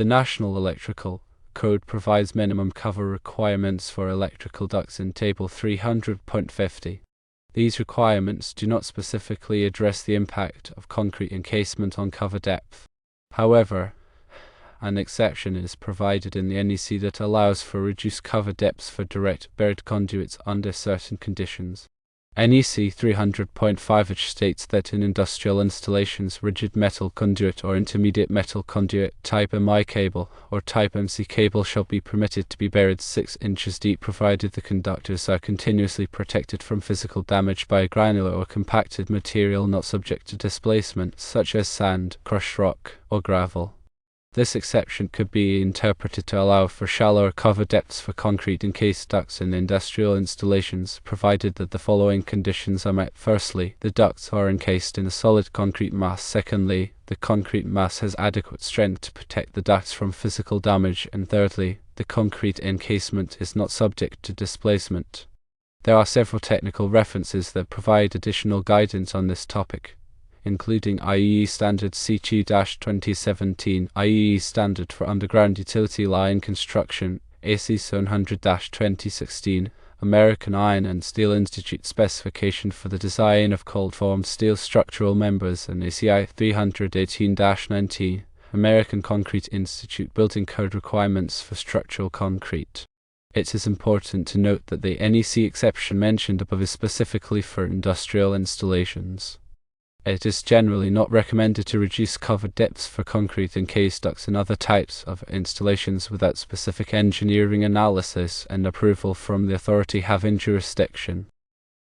The National Electrical Code provides minimum cover requirements for electrical ducts in Table 300.50. These requirements do not specifically address the impact of concrete encasement on cover depth. However, an exception is provided in the NEC that allows for reduced cover depths for direct buried conduits under certain conditions. NEC 300.5 states that in industrial installations, rigid metal conduit or intermediate metal conduit type MI cable or type MC cable shall be permitted to be buried 6 inches deep, provided the conductors are continuously protected from physical damage by a granular or compacted material not subject to displacement, such as sand, crushed rock, or gravel. This exception could be interpreted to allow for shallower cover depths for concrete encased ducts in industrial installations, provided that the following conditions are met. Firstly, the ducts are encased in a solid concrete mass. Secondly, the concrete mass has adequate strength to protect the ducts from physical damage. And thirdly, the concrete encasement is not subject to displacement. There are several technical references that provide additional guidance on this topic, including IEE Standard CQ-2017, IEE Standard for Underground Utility Line Construction, ACE 100-2016, American Iron and Steel Institute Specification for the Design of Cold-Formed Steel Structural Members, and ACI 318-19, American Concrete Institute Building Code Requirements for Structural Concrete. It is important to note that the NEC exception mentioned above is specifically for industrial installations. It is generally not recommended to reduce cover depths for concrete encased ducts and other types of installations without specific engineering analysis and approval from the authority having jurisdiction.